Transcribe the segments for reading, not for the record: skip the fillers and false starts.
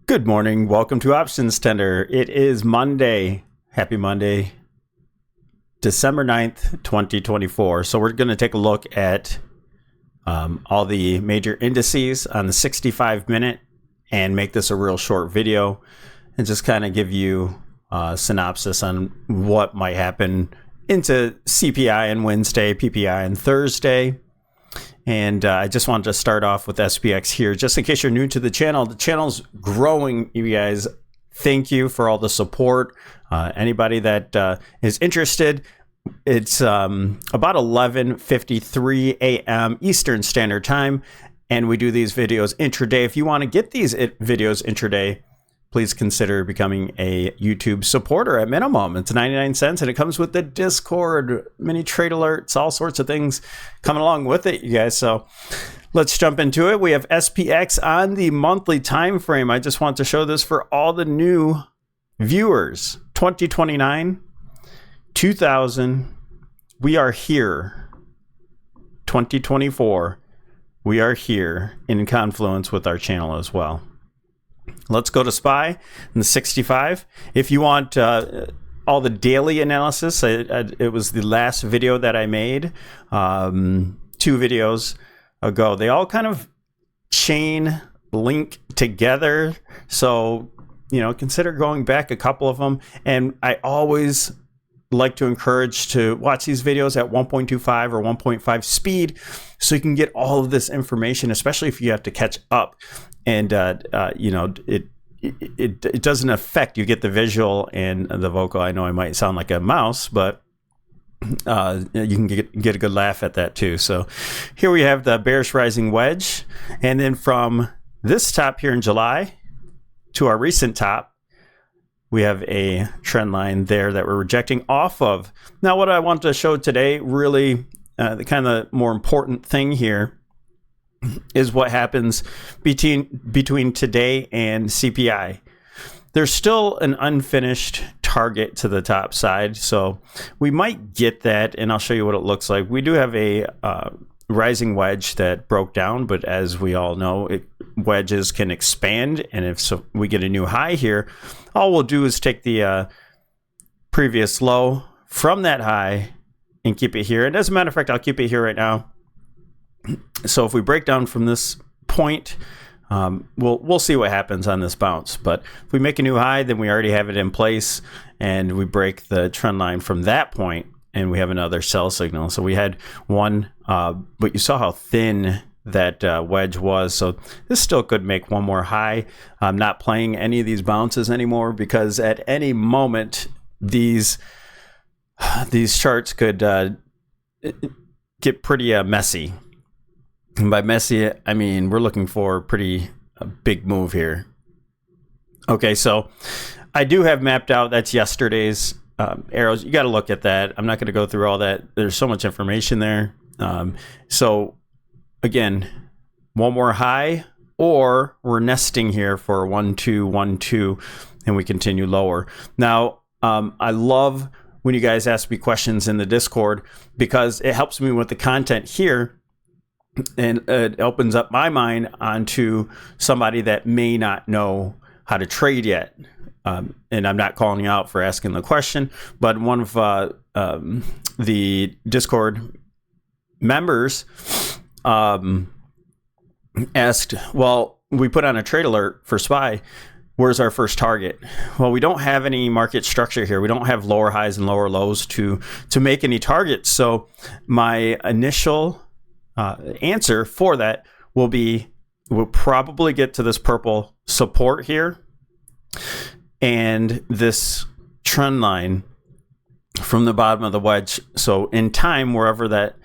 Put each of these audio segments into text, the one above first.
Good morning. Welcome to OptionsTender. It is Monday. Happy Monday, December 9th, 2024. So we're going to take a look at all the major indices on the 65-minute and make this a real short video and just kind of give you a synopsis on what might happen into CPI on Wednesday, PPI on Thursday. And I just wanted to start off with SPX here. Just in case you're new to the channel's growing, you guys. Thank you for all the support. Anybody that is interested, it's about 11:53 a.m. Eastern Standard Time, and we do these videos intraday. If you want to get these videos intraday, please consider becoming a YouTube supporter at minimum. It's 99 cents, and it comes with the Discord, mini trade alerts, all sorts of things coming along with it, you guys. So let's jump into it. We have SPX on the monthly time frame. I just want to show this for all the new viewers. 2029, 2000, we are here. 2024, we are here in confluence with our channel as well. Let's go to SPY in the 65. If you want all the daily analysis, it was the last video that I made 2 videos ago. They all kind of chain link together. So, you know, consider going back a couple of them. And I always like to encourage to watch these videos at 1.25 or 1.5 speed so you can get all of this information, especially if you have to catch up. And, you know, it doesn't affect, you get the visual and the vocal. I know I might sound like a mouse, but you can get a good laugh at that too. So here we have the bearish rising wedge. And then from this top here in July to our recent top, we have a trend line there that we're rejecting off of. Now, what I want to show today, really the kind of more important thing here, is what happens between today and CPI. There's still an unfinished target to the top side, so we might get that, and I'll show you what it looks like. We do have a rising wedge that broke down, but as we all know, wedges can expand, and if we get a new high here, all we'll do is take the previous low from that high and keep it here. And as a matter of fact, I'll keep it here right now. So if we break down from this point, we'll see what happens on this bounce. But if we make a new high, then we already have it in place, and we break the trend line from that point, and we have another sell signal. So we had one, but you saw how thin that wedge was. So this still could make one more high. I'm not playing any of these bounces anymore because at any moment these charts could get pretty messy. And by messy, I mean we're looking for a big move here. Okay, so I do have mapped out, that's yesterday's arrows. You got to look at that. I'm not going to go through all that. There's so much information there. So again, one more high, or we're nesting here for 1 2 1 2, and we continue lower. Now, I love when you guys ask me questions in the Discord because it helps me with the content here. And it opens up my mind onto somebody that may not know how to trade yet. And I'm not calling you out for asking the question, but one of the Discord members asked, well, we put on a trade alert for SPY. Where's our first target? Well, we don't have any market structure here. We don't have lower highs and lower lows to make any targets. So my initial answer for that will be, we'll probably get to this purple support here and this trend line from the bottom of the wedge. So in time, wherever that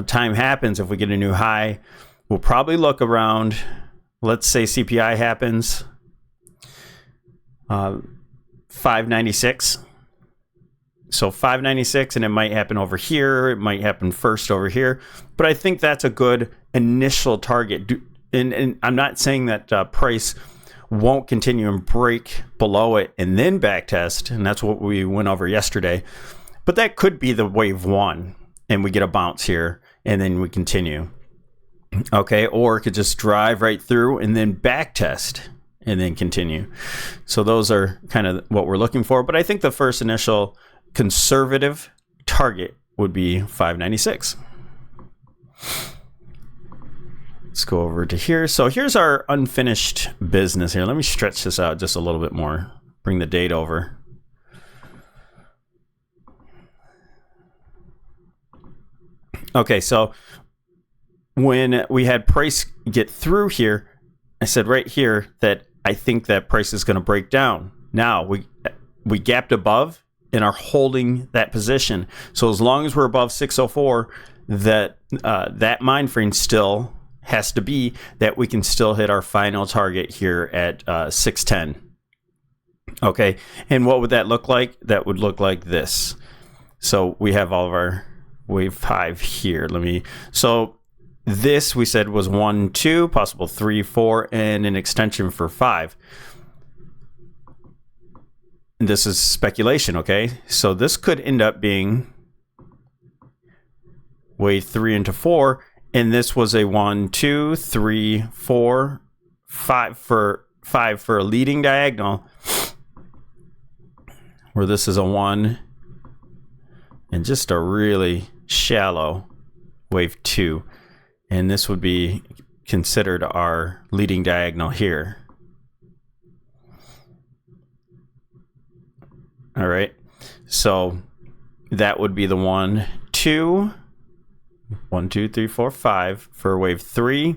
time happens, if we get a new high, we'll probably look around, let's say CPI happens 596. So 596, and it might happen over here. It might happen first over here. But I think that's a good initial target. And I'm not saying that price won't continue and break below it and then backtest. And that's what we went over yesterday. But that could be the wave one, and we get a bounce here, and then we continue. Okay, or it could just drive right through and then backtest. and then continue. So those are kind of what we're looking for. But I think the first initial conservative target would be 596. Let's go over to here. So here's our unfinished business here. Let me stretch this out just a little bit more. Bring the date over. Okay, so when we had price get through here, I said right here that I think that price is going to break down. Now we gapped above and are holding that position. So as long as we're above 604, that mind frame still has to be that we can still hit our final target here at 610. Okay, and what would that look like? That would look like this. So we have all of our wave 5 here. So this we said was 1, 2, possible 3, 4, and an extension for 5. And this is speculation, okay? So this could end up being wave 3 into 4, and this was a 1, 2, 3, 4, 5 for a leading diagonal, where this is a 1 and just a really shallow wave 2, and this would be considered our leading diagonal here. All right, so that would be the 1, 2, 1, 2, 3, 4, 5 for wave 3,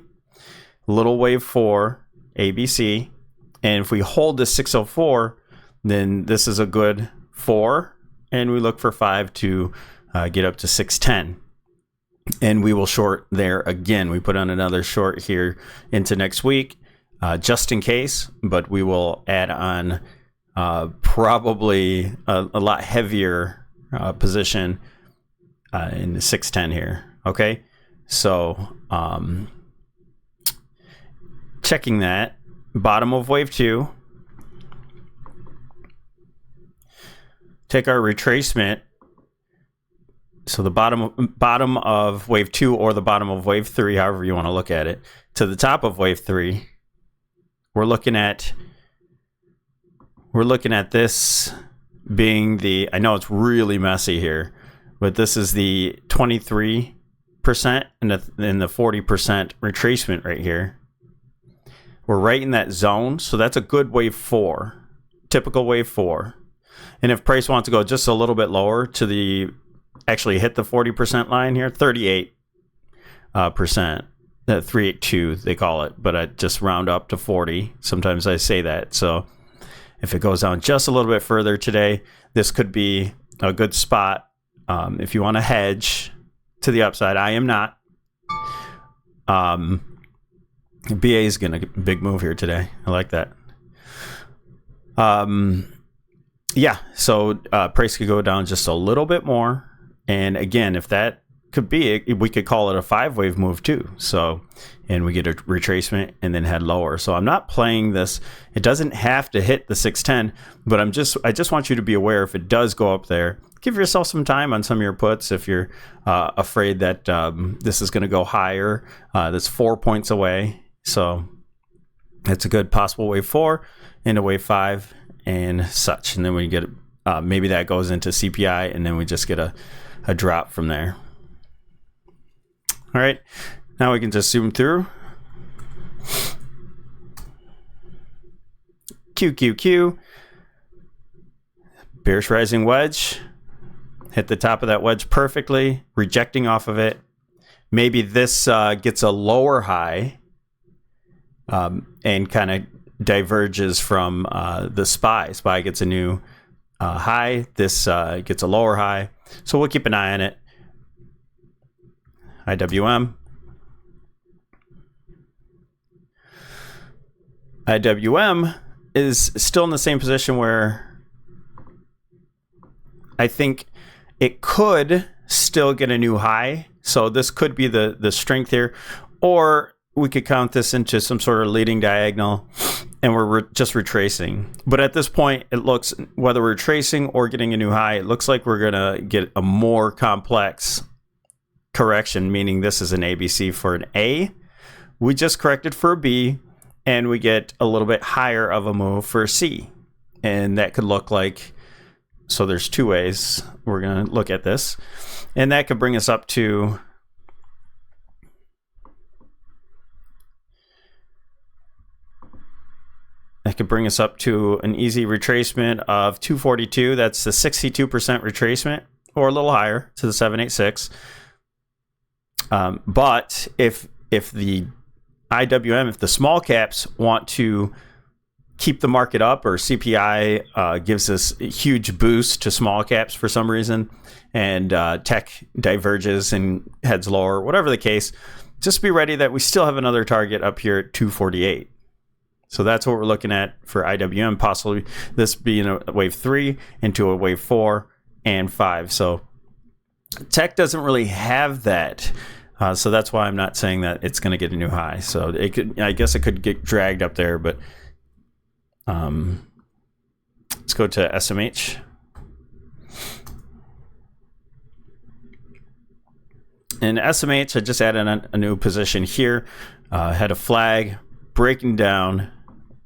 little wave 4, ABC. And if we hold the 604, then this is a good 4, and we look for 5 to get up to 610. And we will short there again. We put on another short here into next week, just in case, but we will add on probably a lot heavier position in the 610 here. Okay, so checking that bottom of wave 2, take our retracement. So the bottom of wave 2 or the bottom of wave 3, however you want to look at it, to the top of wave 3, we're looking at this being the, I know it's really messy here, but this is the 23% and the 40% retracement right here. We're right in that zone, so that's a good wave 4, typical wave 4. And if price wants to go just a little bit lower to the, actually hit the 40% line here, 38%, 382 they call it, but I just round up to 40. Sometimes I say that. So if it goes down just a little bit further today, this could be a good spot if you want to hedge to the upside. I am not. BA is going to big move here today. I like that. Yeah, so price could go down just a little bit more. And again, if that could be, we could call it a 5-wave move too. So, and we get a retracement and then head lower. So I'm not playing this. It doesn't have to hit the 610, but I just want you to be aware if it does go up there, give yourself some time on some of your puts. If you're afraid that this is going to go higher, that's 4 points away. So it's a good possible wave 4 into wave 5 and such. And then we get, maybe that goes into CPI and then we just get a drop from there. All right, now we can just zoom through. QQQ, bearish rising wedge, hit the top of that wedge perfectly, rejecting off of it. Maybe this gets a lower high and kind of diverges from the SPY. SPY gets a new high. This gets a lower high. So we'll keep an eye on it. IWM. IWM is still in the same position where I think it could still get a new high. So this could be the strength here, or we could count this into some sort of leading diagonal and we're just retracing. But at this point, it looks, whether we're tracing or getting a new high, it looks like we're going to get a more complex correction, meaning this is an ABC for an A. We just corrected for a B, and we get a little bit higher of a move for C. And that could look like, so there's two ways we're going to look at this. And that could bring us up to an easy retracement of 242. That's the 62% retracement, or a little higher to the 786. But if the IWM, if the small caps want to keep the market up, or CPI gives this huge boost to small caps for some reason, and tech diverges and heads lower, whatever the case, just be ready that we still have another target up here at 248. So that's what we're looking at for IWM, possibly this being a wave 3 into a wave 4 and 5. So tech doesn't really have that. So that's why I'm not saying that it's going to get a new high. So it could, I guess it could get dragged up there, but let's go to SMH. In SMH, I just added a new position here. Had a flag breaking down,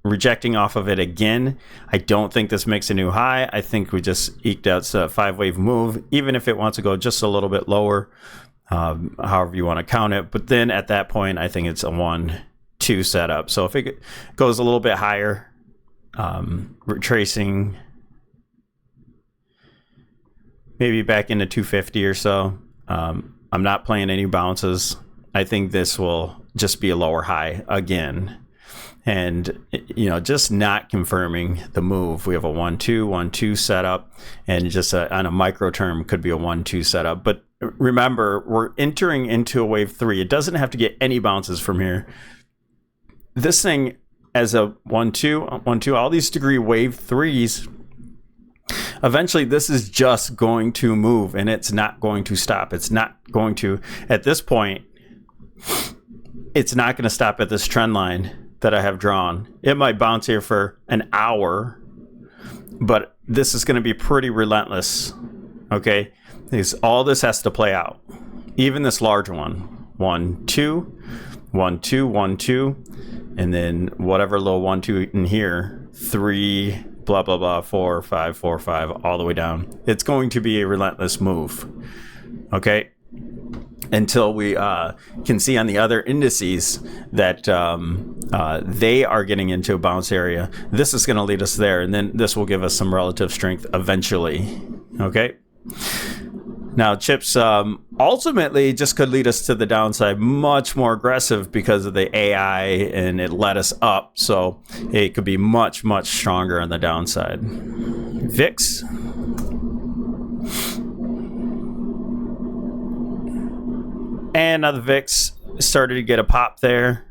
rejecting off of it again. I don't think this makes a new high. I think we just eked out a 5-wave move, even if it wants to go just a little bit lower, however you want to count it. But then at that point, I think it's a 1-2 setup. So if it goes a little bit higher, retracing maybe back into 250 or so, I'm not playing any bounces. I think this will just be a lower high again. And, you know, just not confirming the move. We have a 1-2 setup, and just on a micro term could be a 1-2 setup. But remember, we're entering into a wave 3. It doesn't have to get any bounces from here. This thing as a 1-2, all these degree wave 3s, eventually this is just going to move, and it's not going to stop. It's not going to, at this point, it's not going to stop at this trend line that I have drawn. It might bounce here for an hour, but this is going to be pretty relentless. Okay, all this has to play out. Even this large one, 1-2, 1-2, 1-2, and then whatever little 1-2 in here, 3, blah blah blah, 4, 5, 4, 5, all the way down. It's going to be a relentless move. Okay. Until we can see on the other indices that they are getting into a bounce area. This is going to lead us there, and then this will give us some relative strength eventually. Okay. Now, chips ultimately just could lead us to the downside, much more aggressive because of the AI, and it led us up. So it could be much, much stronger on the downside. VIX. And now the VIX started to get a pop there.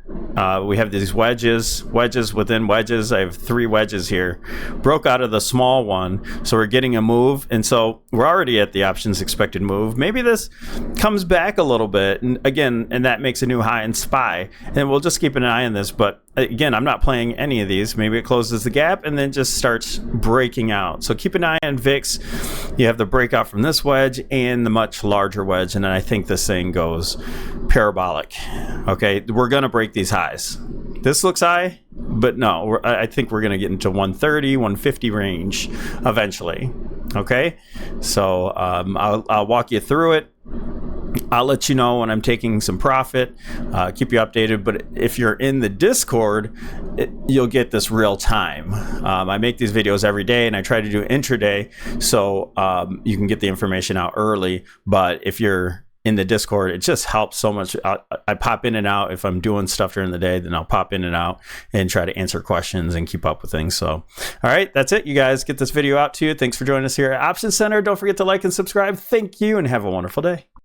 We have these wedges within wedges. I have 3 wedges here. Broke out of the small one, so we're getting a move. And so we're already at the options expected move. Maybe this comes back a little bit, and again, and that makes a new high in SPY. And we'll just keep an eye on this. But again, I'm not playing any of these. Maybe it closes the gap and then just starts breaking out. So keep an eye on VIX. You have the breakout from this wedge and the much larger wedge, and then I think this thing goes parabolic. Okay, we're gonna break these highs. This looks high, but no, I think we're gonna get into 130, 150 range eventually. Okay, so I'll walk you through it. I'll let you know when I'm taking some profit, keep you updated. But if you're in the Discord, you'll get this real time. I make these videos every day, and I try to do intraday, so you can get the information out early. But if you're in the Discord, it just helps so much. I pop in and out. If I'm doing stuff during the day, then I'll pop in and out and try to answer questions and keep up with things. So, all right, that's it, you guys. Get this video out to you. Thanks for joining us here at OptionsTender. Don't forget to like and subscribe. Thank you, and have a wonderful day.